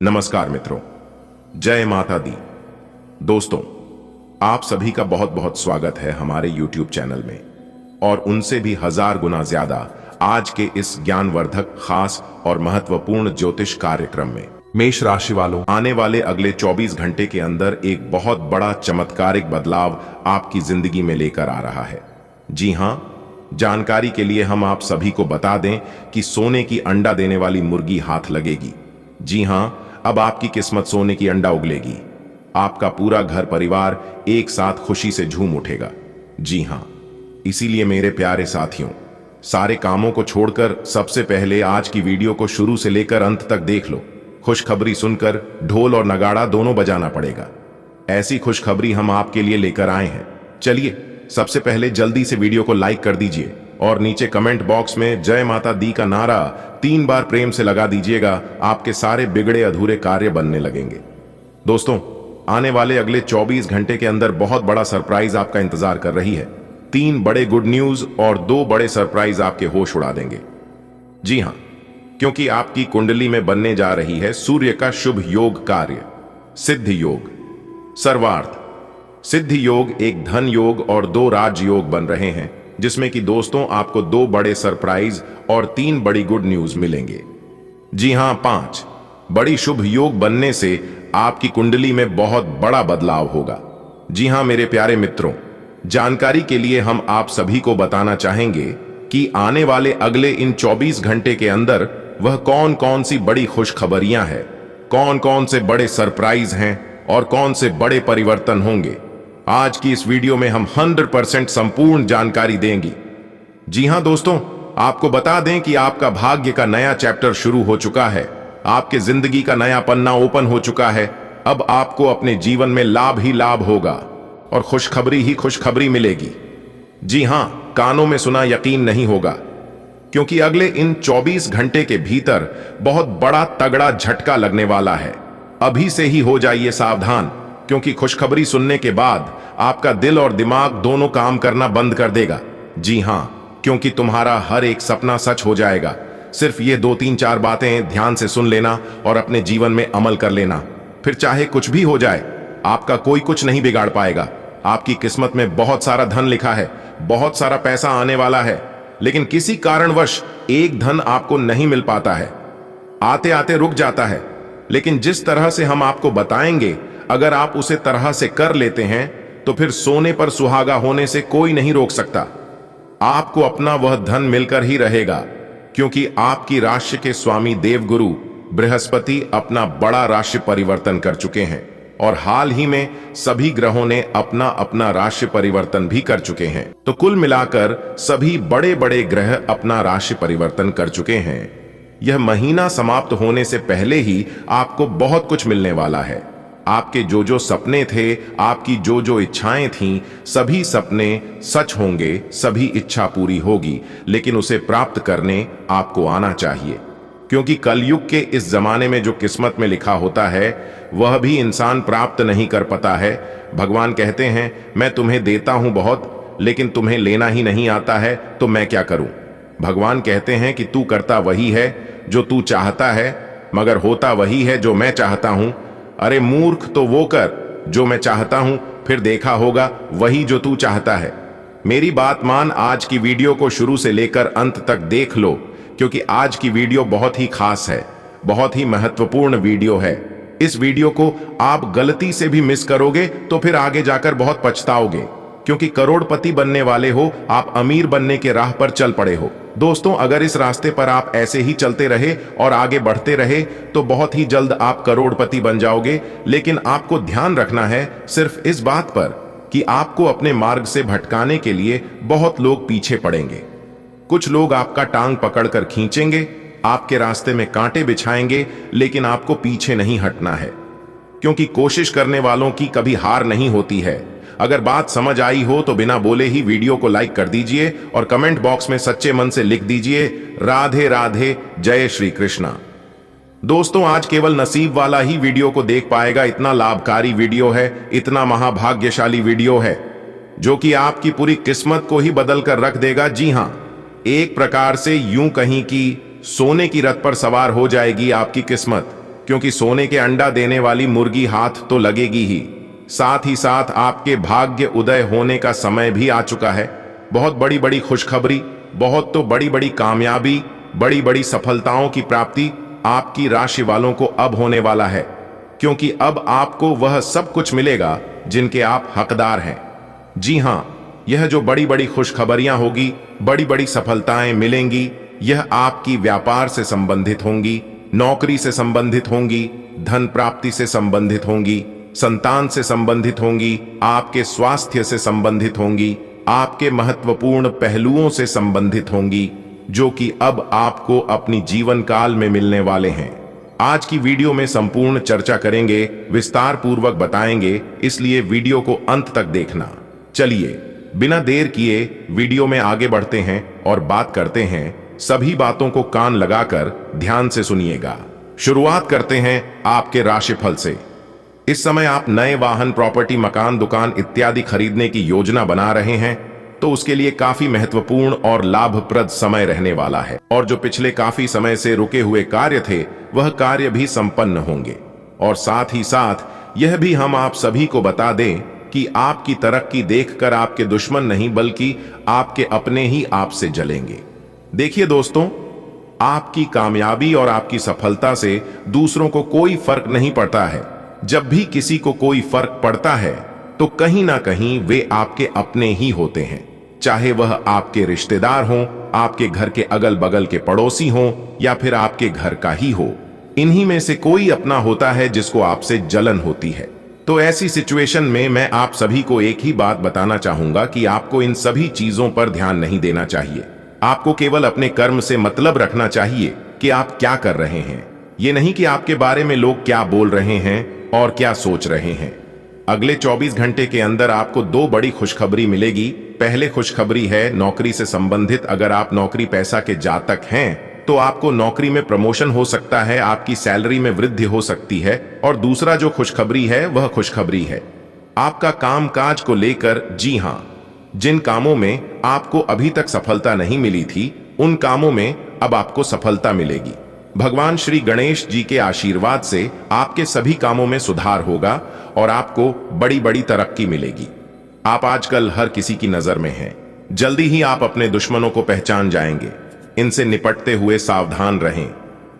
नमस्कार मित्रों, जय माता दी। दोस्तों, आप सभी का बहुत बहुत स्वागत है हमारे YouTube चैनल में और उनसे भी 1000 गुना ज्यादा आज के इस ज्ञानवर्धक, खास और महत्वपूर्ण ज्योतिष कार्यक्रम में। मेष राशि वालों, आने वाले अगले 24 घंटे के अंदर एक बहुत बड़ा चमत्कारिक बदलाव आपकी जिंदगी में लेकर आ रहा है। जी हां, जानकारी के लिए हम आप सभी को बता दें कि सोने की अंडा देने वाली मुर्गी हाथ लगेगी। जी हां, अब आपकी किस्मत सोने की अंडा उगलेगी। आपका पूरा घर परिवार एक साथ खुशी से झूम उठेगा। जी हां, इसीलिए मेरे प्यारे साथियों, सारे कामों को छोड़कर सबसे पहले आज की वीडियो को शुरू से लेकर अंत तक देख लो। खुशखबरी सुनकर ढोल और नगाड़ा दोनों बजाना पड़ेगा। ऐसी खुशखबरी हम आपके लिए लेकर आए हैं। चलिए, सबसे पहले जल्दी से वीडियो को लाइक कर दीजिए और नीचे कमेंट बॉक्स में जय माता दी का नारा 3 बार प्रेम से लगा दीजिएगा। आपके सारे बिगड़े अधूरे कार्य बनने लगेंगे। दोस्तों, आने वाले अगले 24 घंटे के अंदर बहुत बड़ा सरप्राइज आपका इंतजार कर रही है। 3 बड़े गुड न्यूज और 2 बड़े सरप्राइज आपके होश उड़ा देंगे। जी हां, क्योंकि आपकी कुंडली में बनने जा रही है सूर्य का शुभ योग कार्य, सिद्ध योग। सर्वार्थ सिद्ध योग एक धन योग और 2 राज योग बन रहे हैं, जिसमें कि दोस्तों आपको 2 बड़े सरप्राइज और 3 बड़ी गुड न्यूज मिलेंगे। जी हां, 5 बड़ी शुभ योग बनने से आपकी कुंडली में बहुत बड़ा बदलाव होगा। जी हां मेरे प्यारे मित्रों, जानकारी के लिए हम आप सभी को बताना चाहेंगे कि आने वाले अगले इन 24 घंटे के अंदर वह कौन कौन सी बड़ी खुशखबरियां हैं, कौन कौन से बड़े सरप्राइज हैं और कौन से बड़े परिवर्तन होंगे। आज की इस वीडियो में हम 100% संपूर्ण जानकारी देंगे। जी हां दोस्तों, आपको बता दें कि आपका भाग्य का नया चैप्टर शुरू हो चुका है। आपके जिंदगी का नया पन्ना ओपन हो चुका है। अब आपको अपने जीवन में लाभ ही लाभ होगा और खुशखबरी ही खुशखबरी मिलेगी। जी हां, कानों में सुना यकीन नहीं होगा, क्योंकि अगले इन 24 घंटे के भीतर बहुत बड़ा तगड़ा झटका लगने वाला है। अभी से ही हो जाइए सावधान, क्योंकि खुशखबरी सुनने के बाद आपका दिल और दिमाग दोनों काम करना बंद कर देगा। जी हां, क्योंकि तुम्हारा हर एक सपना सच हो जाएगा। सिर्फ ये 2-3-4 बातें ध्यान से सुन लेना और अपने जीवन में अमल कर लेना। फिर चाहे कुछ भी हो जाए, आपका कोई कुछ नहीं बिगाड़ पाएगा। आपकी किस्मत में बहुत सारा धन लिखा है, बहुत सारा पैसा आने वाला है, लेकिन किसी कारणवश एक धन आपको नहीं मिल पाता है, आते आते रुक जाता है। लेकिन जिस तरह से हम आपको बताएंगे, अगर आप उसे तरह से कर लेते हैं तो फिर सोने पर सुहागा होने से कोई नहीं रोक सकता। आपको अपना वह धन मिलकर ही रहेगा, क्योंकि आपकी राशि के स्वामी देवगुरु बृहस्पति अपना बड़ा राशि परिवर्तन कर चुके हैं और हाल ही में सभी ग्रहों ने अपना अपना राशि परिवर्तन भी कर चुके हैं। तो कुल मिलाकर सभी बड़े बड़े ग्रह अपना राशि परिवर्तन कर चुके हैं। यह महीना समाप्त होने से पहले ही आपको बहुत कुछ मिलने वाला है। आपके जो जो सपने थे, आपकी जो जो इच्छाएं थीं, सभी सपने सच होंगे, सभी इच्छा पूरी होगी। लेकिन उसे प्राप्त करने आपको आना चाहिए, क्योंकि कलयुग के इस जमाने में जो किस्मत में लिखा होता है वह भी इंसान प्राप्त नहीं कर पाता है। भगवान कहते हैं, मैं तुम्हें देता हूं बहुत, लेकिन तुम्हें लेना ही नहीं आता है, तो मैं क्या करूं। भगवान कहते हैं कि तू करता वही है जो तू चाहता है, मगर होता वही है जो मैं चाहता हूं। अरे मूर्ख, तो वो कर जो मैं चाहता हूं, फिर देखा होगा वही जो तू चाहता है। मेरी बात मान, आज की वीडियो को शुरू से लेकर अंत तक देख लो, क्योंकि आज की वीडियो बहुत ही खास है, बहुत ही महत्वपूर्ण वीडियो है। इस वीडियो को आप गलती से भी मिस करोगे तो फिर आगे जाकर बहुत पछताओगे, क्योंकि करोड़पति बनने वाले हो, आप अमीर बनने के राह पर चल पड़े हो। दोस्तों, अगर इस रास्ते पर आप ऐसे ही चलते रहे और आगे बढ़ते रहे तो बहुत ही जल्द आप करोड़पति बन जाओगे। लेकिन आपको ध्यान रखना है सिर्फ इस बात पर कि आपको अपने मार्ग से भटकाने के लिए बहुत लोग पीछे पड़ेंगे। कुछ लोग आपका टांग पकड़कर खींचेंगे, आपके रास्ते में कांटे बिछाएंगे, लेकिन आपको पीछे नहीं हटना है, क्योंकि कोशिश करने वालों की कभी हार नहीं होती है। अगर बात समझ आई हो तो बिना बोले ही वीडियो को लाइक कर दीजिए और कमेंट बॉक्स में सच्चे मन से लिख दीजिए, राधे राधे, जय श्री कृष्णा। दोस्तों, आज केवल नसीब वाला ही वीडियो को देख पाएगा। इतना लाभकारी वीडियो है, इतना महाभाग्यशाली वीडियो है, जो कि आपकी पूरी किस्मत को ही बदल कर रख देगा। जी हां, एक प्रकार से यूं कहीं कि सोने की रथ पर सवार हो जाएगी आपकी किस्मत, क्योंकि सोने के अंडा देने वाली मुर्गी हाथ तो लगेगी ही, साथ ही साथ आपके भाग्य उदय होने का समय भी आ चुका है। बहुत बड़ी बड़ी खुशखबरी, बहुत तो बड़ी बड़ी कामयाबी, बड़ी बड़ी सफलताओं की प्राप्ति आपकी राशि वालों को अब होने वाला है, क्योंकि अब आपको वह सब कुछ मिलेगा जिनके आप हकदार हैं। जी हां, यह जो बड़ी बड़ी खुशखबरियां होगी, बड़ी बड़ी सफलताएं मिलेंगी, यह आपकी व्यापार से संबंधित होंगी, नौकरी से संबंधित होंगी, धन प्राप्ति से संबंधित होंगी, संतान से संबंधित होंगी, आपके स्वास्थ्य से संबंधित होंगी, आपके महत्वपूर्ण पहलुओं से संबंधित होंगी, जो कि अब आपको अपनी जीवन काल में मिलने वाले हैं। आज की वीडियो में संपूर्ण चर्चा करेंगे, विस्तार पूर्वक बताएंगे, इसलिए वीडियो को अंत तक देखना। चलिए बिना देर किए वीडियो में आगे बढ़ते हैं और बात करते हैं। सभी बातों को कान लगाकर ध्यान से सुनिएगा। शुरुआत करते हैं आपके राशिफल से। इस समय आप नए वाहन, प्रॉपर्टी, मकान, दुकान इत्यादि खरीदने की योजना बना रहे हैं, तो उसके लिए काफी महत्वपूर्ण और लाभप्रद समय रहने वाला है। और जो पिछले काफी समय से रुके हुए कार्य थे, वह कार्य भी संपन्न होंगे। और साथ ही साथ यह भी हम आप सभी को बता दें कि आपकी तरक्की देखकर आपके दुश्मन नहीं बल्कि आपके अपने ही आपसे जलेंगे। देखिए दोस्तों, आपकी कामयाबी और आपकी सफलता से दूसरों को कोई फर्क नहीं पड़ता है। जब भी किसी को कोई फर्क पड़ता है तो कहीं ना कहीं वे आपके अपने ही होते हैं, चाहे वह आपके रिश्तेदार हों, आपके घर के अगल बगल के पड़ोसी हों, या फिर आपके घर का ही हो। इन्हीं में से कोई अपना होता है जिसको आपसे जलन होती है। तो ऐसी सिचुएशन में मैं आप सभी को एक ही बात बताना चाहूंगा कि आपको इन सभी चीजों पर ध्यान नहीं देना चाहिए। आपको केवल अपने कर्म से मतलब रखना चाहिए कि आप क्या कर रहे हैं, ये नहीं कि आपके बारे में लोग क्या बोल रहे हैं और क्या सोच रहे हैं। अगले 24 घंटे के अंदर आपको दो बड़ी खुशखबरी मिलेगी। पहले खुशखबरी है नौकरी से संबंधित। अगर आप नौकरी पैसा के जातक हैं तो आपको नौकरी में प्रमोशन हो सकता है, आपकी सैलरी में वृद्धि हो सकती है। और दूसरा जो खुशखबरी है वह खुशखबरी है आपका कामकाज को लेकर। जी हां, जिन कामों में आपको अभी तक सफलता नहीं मिली थी, उन कामों में अब आपको सफलता मिलेगी। भगवान श्री गणेश जी के आशीर्वाद से आपके सभी कामों में सुधार होगा और आपको बड़ी बड़ी तरक्की मिलेगी। आप आजकल हर किसी की नजर में हैं। जल्दी ही आप अपने दुश्मनों को पहचान जाएंगे। इनसे निपटते हुए सावधान रहें,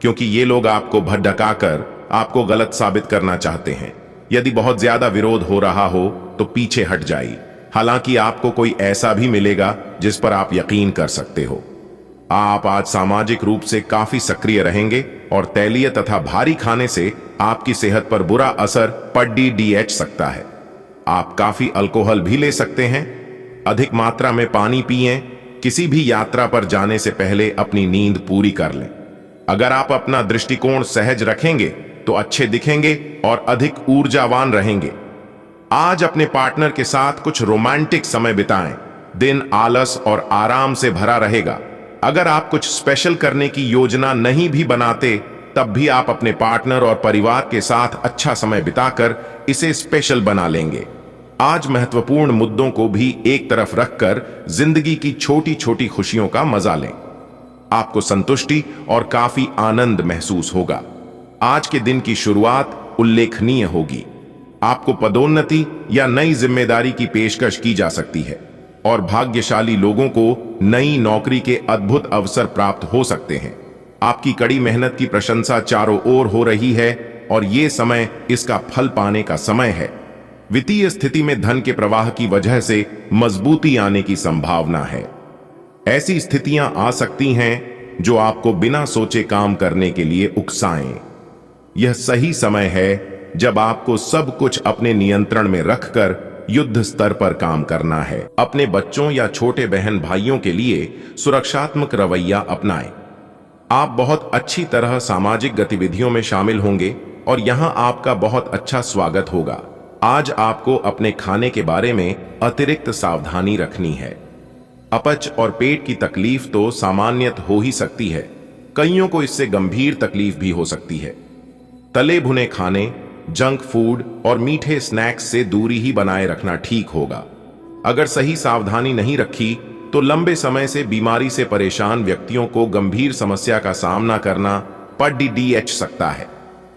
क्योंकि ये लोग आपको भटकाकर आपको गलत साबित करना चाहते हैं। यदि बहुत ज्यादा विरोध हो रहा हो तो पीछे हट जाइए। हालांकि आपको कोई ऐसा भी मिलेगा जिस पर आप यकीन कर सकते हो। आप आज सामाजिक रूप से काफी सक्रिय रहेंगे और तैलीय तथा भारी खाने से आपकी सेहत पर बुरा असर पड़ सकता है। आप काफी अल्कोहल भी ले सकते हैं। अधिक मात्रा में पानी पिएं। किसी भी यात्रा पर जाने से पहले अपनी नींद पूरी कर लें। अगर आप अपना दृष्टिकोण सहज रखेंगे तो अच्छे दिखेंगे और अधिक ऊर्जावान रहेंगे। आज अपने पार्टनर के साथ कुछ रोमांटिक समय बिताएं। दिन आलस और आराम से भरा रहेगा। अगर आप कुछ स्पेशल करने की योजना नहीं भी बनाते, तब भी आप अपने पार्टनर और परिवार के साथ अच्छा समय बिताकर इसे स्पेशल बना लेंगे। आज महत्वपूर्ण मुद्दों को भी एक तरफ रखकर जिंदगी की छोटी छोटी खुशियों का मजा लें। आपको संतुष्टि और काफी आनंद महसूस होगा। आज के दिन की शुरुआत उल्लेखनीय होगी। आपको पदोन्नति या नई जिम्मेदारी की पेशकश की जा सकती है और भाग्यशाली लोगों को नई नौकरी के अद्भुत अवसर प्राप्त हो सकते हैं। आपकी कड़ी मेहनत की प्रशंसा चारों ओर हो रही है और ये समय इसका फल पाने का समय है। वित्तीय स्थिति में धन के प्रवाह की वजह से मजबूती आने की संभावना है। ऐसी स्थितियां आ सकती हैं जो आपको बिना सोचे काम करने के लिए उकसाएं। यह सही समय है जब आपको सब कुछ अपने नियंत्रण में रखकर युद्ध स्तर पर काम करना है। अपने बच्चों या छोटे बहन भाइयों के लिए सुरक्षात्मक रवैया अपनाएं। आप बहुत अच्छी तरह सामाजिक गतिविधियों में शामिल होंगे और यहां आपका बहुत अच्छा स्वागत होगा। आज आपको अपने खाने के बारे में अतिरिक्त सावधानी रखनी है। अपच और पेट की तकलीफ तो सामान्यत हो ही सकती है, कईयों को इससे गंभीर तकलीफ भी हो सकती है। तले भुने खाने, जंक फूड और मीठे स्नैक्स से दूरी ही बनाए रखना ठीक होगा। अगर सही सावधानी नहीं रखी तो लंबे समय से बीमारी से परेशान व्यक्तियों को गंभीर समस्या का सामना करना पड़ सकता है।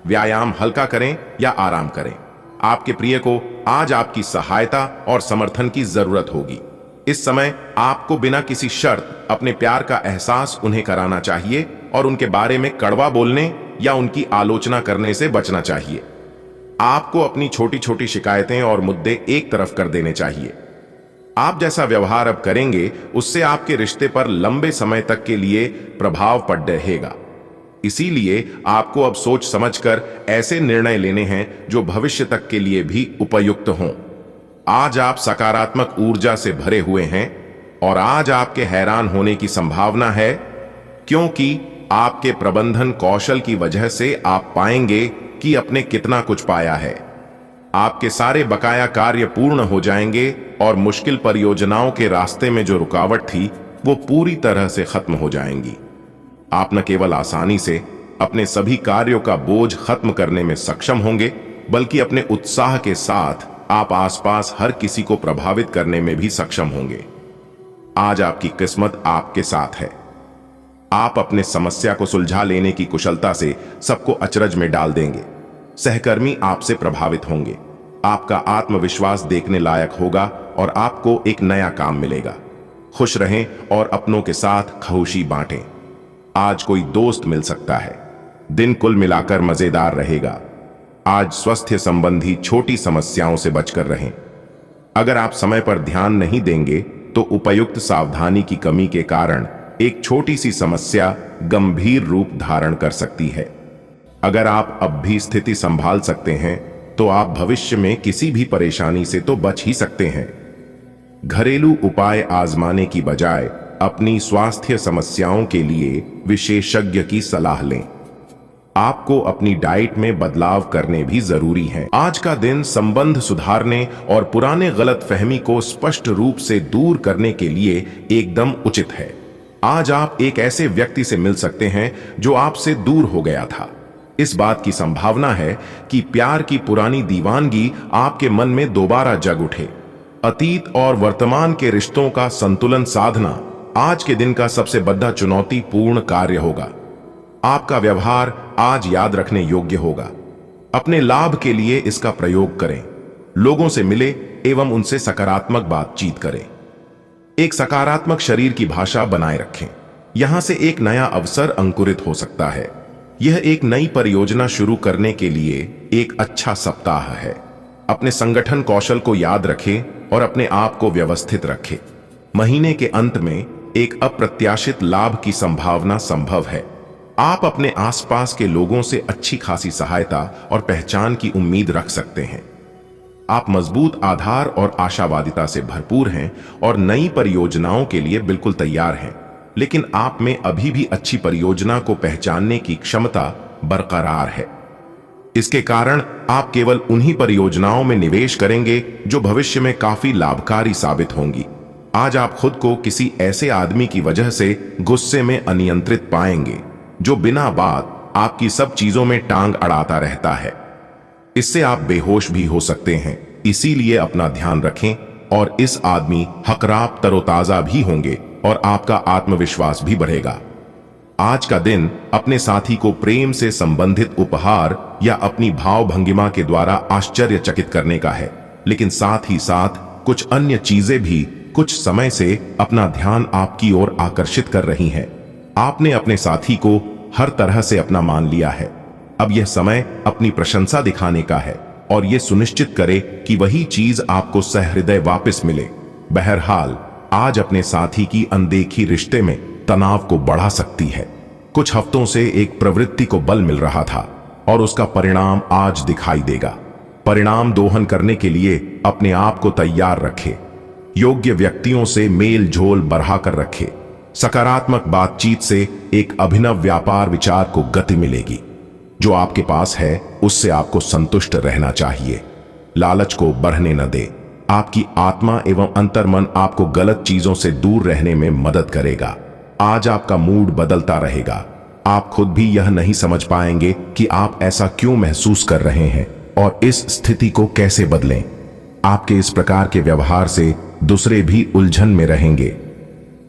व्यायाम हल्का करें या आराम करें। आपके प्रिय को आज आपकी सहायता और समर्थन की जरूरत होगी। इस समय आपको बिना किसी शर्त अपने प्यार का एहसास उन्हें कराना चाहिए और उनके बारे में कड़वा बोलने या उनकी आलोचना करने से बचना चाहिए। आपको अपनी छोटी छोटी शिकायतें और मुद्दे एक तरफ कर देने चाहिए। आप जैसा व्यवहार अब करेंगे उससे आपके रिश्ते पर लंबे समय तक के लिए प्रभाव पड़ रहेगा। इसीलिए आपको अब सोच समझकर ऐसे निर्णय लेने हैं जो भविष्य तक के लिए भी उपयुक्त हों। आज आप सकारात्मक ऊर्जा से भरे हुए हैं और आज आपके हैरान होने की संभावना है, क्योंकि आपके प्रबंधन कौशल की वजह से आप पाएंगे कि आपने कितना कुछ पाया है। आपके सारे बकाया कार्य पूर्ण हो जाएंगे और मुश्किल परियोजनाओं के रास्ते में जो रुकावट थी वो पूरी तरह से खत्म हो जाएंगी। आप न केवल आसानी से अपने सभी कार्यों का बोझ खत्म करने में सक्षम होंगे, बल्कि अपने उत्साह के साथ आप आसपास हर किसी को प्रभावित करने में भी सक्षम होंगे। आज आपकी किस्मत आपके साथ है। आप अपने समस्या को सुलझा लेने की कुशलता से सबको अचरज में डाल देंगे। सहकर्मी आपसे प्रभावित होंगे। आपका आत्मविश्वास देखने लायक होगा और आपको एक नया काम मिलेगा। खुश रहें और अपनों के साथ खुशी बांटें। आज कोई दोस्त मिल सकता है। दिन कुल मिलाकर मजेदार रहेगा। आज स्वास्थ्य संबंधी छोटी समस्याओं से बचकर रहें। अगर आप समय पर ध्यान नहीं देंगे तो उपयुक्त सावधानी की कमी के कारण एक छोटी सी समस्या गंभीर रूप धारण कर सकती है। अगर आप अब भी स्थिति संभाल सकते हैं तो आप भविष्य में किसी भी परेशानी से तो बच ही सकते हैं। घरेलू उपाय आजमाने की बजाय अपनी स्वास्थ्य समस्याओं के लिए विशेषज्ञ की सलाह लें। आपको अपनी डाइट में बदलाव करने भी जरूरी है। आज का दिन संबंध सुधारने और पुराने गलतफहमी को स्पष्ट रूप से दूर करने के लिए एकदम उचित है। आज आप एक ऐसे व्यक्ति से मिल सकते हैं जो आपसे दूर हो गया था। इस बात की संभावना है कि प्यार की पुरानी दीवानगी आपके मन में दोबारा जग उठे। अतीत और वर्तमान के रिश्तों का संतुलन साधना आज के दिन का सबसे बड़ा चुनौतीपूर्ण कार्य होगा। आपका व्यवहार आज याद रखने योग्य होगा। अपने लाभ के लिए इसका प्रयोग करें। लोगों से मिले एवं उनसे सकारात्मक बातचीत करें। एक सकारात्मक शरीर की भाषा बनाए रखें। यहां से एक नया अवसर अंकुरित हो सकता है। यह एक नई परियोजना शुरू करने के लिए एक अच्छा सप्ताह है। अपने संगठन कौशल को याद रखें और अपने आप को व्यवस्थित रखें। महीने के अंत में एक अप्रत्याशित लाभ की संभावना संभव है। आप अपने आसपास के लोगों से अच्छी खासी सहायता और पहचान की उम्मीद रख सकते हैं। आप मजबूत आधार और आशावादिता से भरपूर हैं और नई परियोजनाओं के लिए बिल्कुल तैयार हैं, लेकिन आप में अभी भी अच्छी परियोजना को पहचानने की क्षमता बरकरार है। इसके कारण आप केवल उन्हीं परियोजनाओं में निवेश करेंगे जो भविष्य में काफी लाभकारी साबित होंगी। आज आप खुद को किसी ऐसे आदमी की वजह से गुस्से में अनियंत्रित पाएंगे जो बिना बात आपकी सब चीजों में टांग अड़ाता रहता है। इससे आप बेहोश भी हो सकते हैं। इसीलिए अपना ध्यान रखें और इस आदमी हकराब तरोताजा भी होंगे और आपका आत्मविश्वास भी बढ़ेगा। आज का दिन अपने साथी को प्रेम से संबंधित उपहार या अपनी भाव भंगिमा के द्वारा आश्चर्यचकित करने का है, लेकिन साथ ही साथ कुछ अन्य चीजें भी कुछ समय से अपना ध्यान आपकी ओर आकर्षित कर रही हैं। आपने अपने साथी को हर तरह से अपना मान लिया है। अब यह समय अपनी प्रशंसा दिखाने का है और यह सुनिश्चित करे कि वही चीज आपको सहृदय वापस मिले। बहरहाल आज अपने साथी की अनदेखी रिश्ते में तनाव को बढ़ा सकती है। कुछ हफ्तों से एक प्रवृत्ति को बल मिल रहा था और उसका परिणाम आज दिखाई देगा। परिणाम दोहन करने के लिए अपने आप को तैयार रखें। योग्य व्यक्तियों से मेल झोल बढ़ाकर रखें। सकारात्मक बातचीत से एक अभिनव व्यापार विचार को गति मिलेगी। जो आपके पास है उससे आपको संतुष्ट रहना चाहिए। लालच को बढ़ने न दे। आपकी आत्मा एवं अंतर्मन आपको गलत चीजों से दूर रहने में मदद करेगा। आज आपका मूड बदलता रहेगा। आप खुद भी यह नहीं समझ पाएंगे कि आप ऐसा क्यों महसूस कर रहे हैं और इस स्थिति को कैसे बदलें। आपके इस प्रकार के व्यवहार से दूसरे भी उलझन में रहेंगे।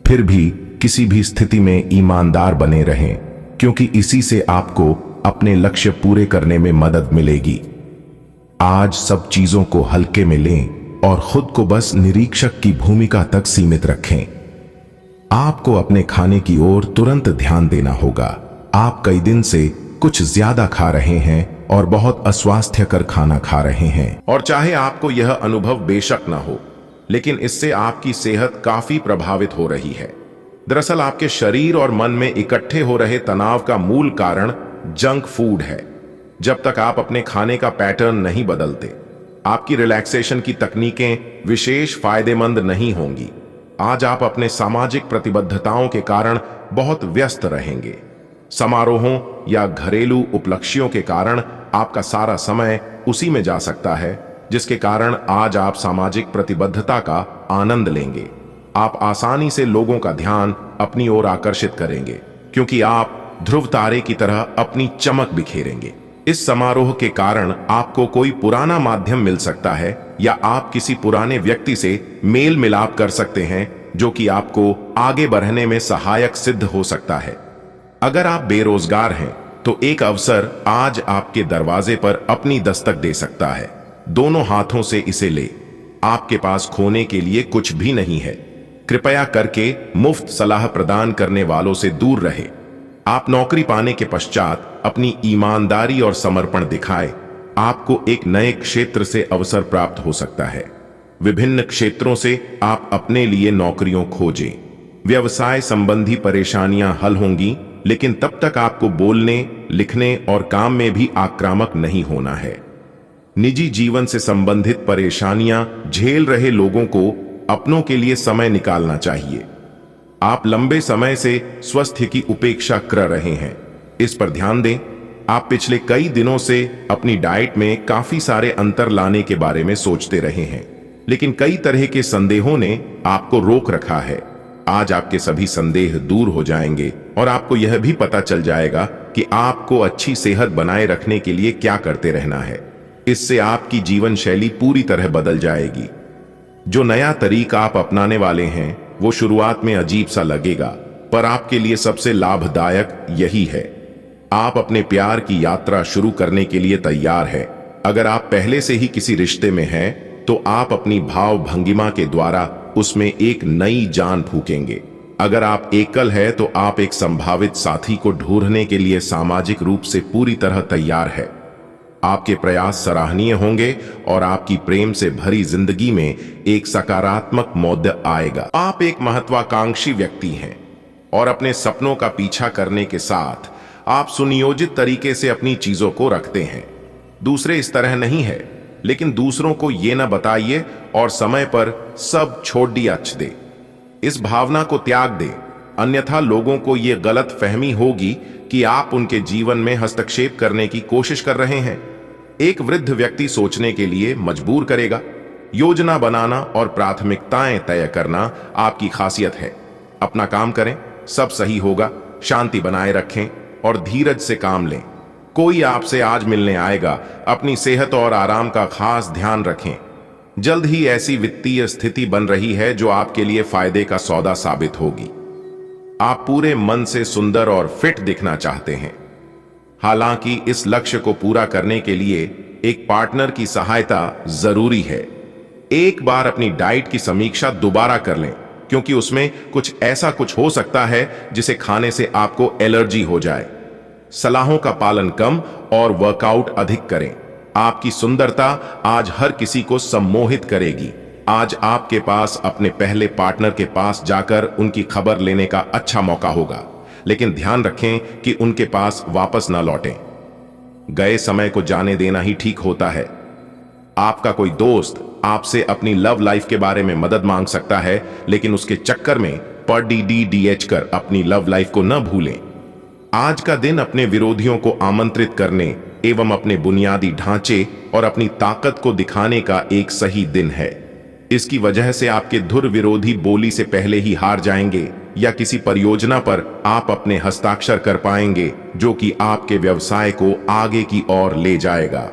फिर भी किसी भी स्थिति में ईमानदार बने रहें, क्योंकि इसी से आपको अपने लक्ष्य पूरे करने में मदद मिलेगी। आज सब चीजों को हल्के में लें और खुद को बस निरीक्षक की भूमिका तक सीमित रखें। आपको अपने खाने की ओर तुरंत ध्यान देना होगा। आप कई दिन से कुछ ज्यादा खा रहे हैं और बहुत अस्वास्थ्यकर खाना खा रहे हैं, और चाहे आपको यह अनुभव बेशक ना हो, लेकिन इससे आपकी सेहत काफी प्रभावित हो रही है। दरअसल आपके शरीर और मन में इकट्ठे हो रहे तनाव का मूल कारण जंक फूड है। जब तक आप अपने खाने का पैटर्न नहीं बदलते, आपकी रिलैक्सेशन की तकनीकें विशेष फायदेमंद नहीं होंगी। आज आप अपने सामाजिक प्रतिबद्धताओं के कारण बहुत व्यस्त रहेंगे। समारोहों या घरेलू उपलक्ष्यों के कारण आपका सारा समय उसी में जा सकता है, जिसके कारण आज आप सामाजिक प्रतिबद्धता का आनंद लेंगे। आप आसानी से लोगों का ध्यान अपनी ओर आकर्षित करेंगे, क्योंकि आप ध्रुव तारे की तरह अपनी चमक बिखेरेंगे। इस समारोह के कारण आपको कोई पुराना माध्यम मिल सकता है, या आप किसी पुराने व्यक्ति से मेल मिलाप कर सकते हैं, जो कि आपको आगे बढ़ने में सहायक सिद्ध हो सकता है। अगर आप बेरोजगार हैं, तो एक अवसर आज आपके दरवाजे पर अपनी दस्तक दे सकता है। दोनों हाथों से इसे ले। आपके पास खोने के लिए कुछ भी नहीं है। कृपया करके मुफ्त सलाह प्रदान करने वालों से दूर रहे। आप नौकरी पाने के पश्चात अपनी ईमानदारी और समर्पण दिखाए। आपको एक नए क्षेत्र से अवसर प्राप्त हो सकता है। विभिन्न क्षेत्रों से आप अपने लिए नौकरियों खोजें। व्यवसाय संबंधी परेशानियां हल होंगी, लेकिन तब तक आपको बोलने, लिखने और काम में भी आक्रामक नहीं होना है। निजी जीवन से संबंधित परेशानियां झेल रहे लोगों को अपनों के लिए समय निकालना चाहिए। आप लंबे समय से स्वास्थ्य की उपेक्षा कर रहे हैं, इस पर ध्यान दें। आप पिछले कई दिनों से अपनी डाइट में काफी सारे अंतर लाने के बारे में सोचते रहे हैं, लेकिन कई तरह के संदेहों ने आपको रोक रखा है। आज आपके सभी संदेह दूर हो जाएंगे और आपको यह भी पता चल जाएगा कि आपको अच्छी सेहत बनाए रखने के लिए क्या करते रहना है। इससे आपकी जीवन शैली पूरी तरह बदल जाएगी। जो नया तरीका आप अपनाने वाले हैं, वो शुरुआत में अजीब सा लगेगा, पर आपके लिए सबसे लाभदायक यही है। आप अपने प्यार की यात्रा शुरू करने के लिए तैयार है। अगर आप पहले से ही किसी रिश्ते में हैं, तो आप अपनी भाव भंगिमा के द्वारा उसमें एक नई जान फूकेंगे। अगर आप एकल है, तो आप एक संभावित साथी को ढूंढने के लिए सामाजिक रूप से पूरी तरह तैयार है। आपके प्रयास सराहनीय होंगे और आपकी प्रेम से भरी जिंदगी में एक सकारात्मक मोड़ आएगा। आप एक महत्वाकांक्षी व्यक्ति हैं और अपने सपनों का पीछा करने के साथ आप सुनियोजित तरीके से अपनी चीजों को रखते हैं। दूसरे इस तरह नहीं है, लेकिन दूसरों को ये न बताइए और समय पर सब छोड़ दिया दे। इस भावना को त्याग दे, अन्यथा लोगों को ये गलत फहमी होगी कि आप उनके जीवन में हस्तक्षेप करने की कोशिश कर रहे हैं। एक वृद्ध व्यक्ति सोचने के लिए मजबूर करेगा। योजना बनाना और प्राथमिकताएं तय करना आपकी खासियत है। अपना काम करें, सब सही होगा। शांति बनाए रखें और धीरज से काम लें। कोई आपसे आज मिलने आएगा। अपनी सेहत और आराम का खास ध्यान रखें। जल्द ही ऐसी वित्तीय स्थिति बन रही है जो आपके लिए फायदे का सौदा साबित होगी। आप पूरे मन से सुंदर और फिट दिखना चाहते हैं। हालांकि इस लक्ष्य को पूरा करने के लिए एक पार्टनर की सहायता जरूरी है। एक बार अपनी डाइट की समीक्षा दोबारा कर लें, क्योंकि उसमें कुछ ऐसा हो सकता है जिसे खाने से आपको एलर्जी हो जाए। सलाहों का पालन कम और वर्कआउट अधिक करें। आपकी सुंदरता आज हर किसी को सम्मोहित करेगी। आज आपके पास अपने पहले पार्टनर के पास जाकर उनकी खबर लेने का अच्छा मौका होगा, लेकिन ध्यान रखें कि उनके पास वापस ना लौटें। गए समय को जाने देना ही ठीक होता है। आपका कोई दोस्त आपसे अपनी लव लाइफ के बारे में मदद मांग सकता है, लेकिन उसके चक्कर में DDDH कर अपनी लव लाइफ को न भूलें। आज का दिन अपने विरोधियों को आमंत्रित करने एवं अपने बुनियादी ढांचे और अपनी ताकत को दिखाने का एक सही दिन है। इसकी वजह से आपके धुर विरोधी बोली से पहले ही हार जाएंगे, या किसी परियोजना पर आप अपने हस्ताक्षर कर पाएंगे जो कि आपके व्यवसाय को आगे की ओर ले जाएगा।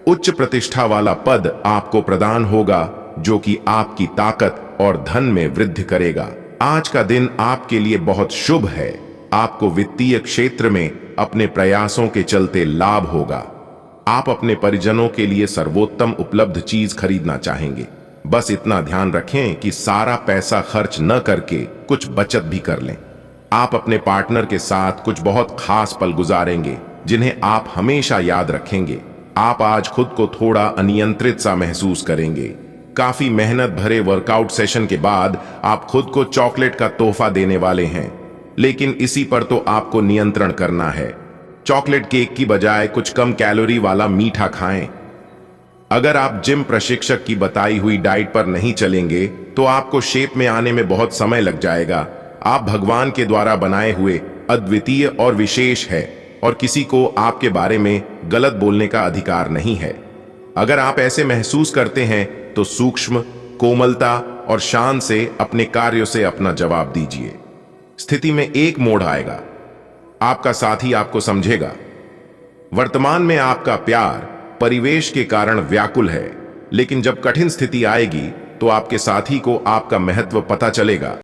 उच्च प्रतिष्ठा वाला पद आपको प्रदान होगा, जो कि आपकी ताकत और धन में वृद्धि करेगा। आज का दिन आपके लिए बहुत शुभ है। आपको वित्तीय क्षेत्र में अपने प्रयासों के चलते लाभ होगा। आप अपने परिजनों के लिए सर्वोत्तम उपलब्ध चीज खरीदना चाहेंगे। बस इतना ध्यान रखें कि सारा पैसा खर्च न करके कुछ बचत भी कर लें। आप अपने पार्टनर के साथ कुछ बहुत खास पल गुजारेंगे जिन्हें आप हमेशा याद रखेंगे। आप आज खुद को थोड़ा अनियंत्रित सा महसूस करेंगे। काफी मेहनत भरे वर्कआउट सेशन के बाद आप खुद को चॉकलेट का तोहफा देने वाले हैं, लेकिन इसी पर तो आपको नियंत्रण करना है। चॉकलेट केक की बजाय कुछ कम कैलोरी वाला मीठा खाएं। अगर आप जिम प्रशिक्षक की बताई हुई डाइट पर नहीं चलेंगे तो आपको शेप में आने में बहुत समय लग जाएगा। आप भगवान के द्वारा बनाए हुए अद्वितीय और विशेष है और किसी को आपके बारे में गलत बोलने का अधिकार नहीं है। अगर आप ऐसे महसूस करते हैं तो सूक्ष्म, कोमलता और शान से अपने कार्यों से अपना जवाब दीजिए। स्थिति में एक मोड़ आएगा, आपका साथी आपको समझेगा। वर्तमान में आपका प्यार परिवेश के कारण व्याकुल है, लेकिन जब कठिन स्थिति आएगी तो आपके साथी को आपका महत्व पता चलेगा।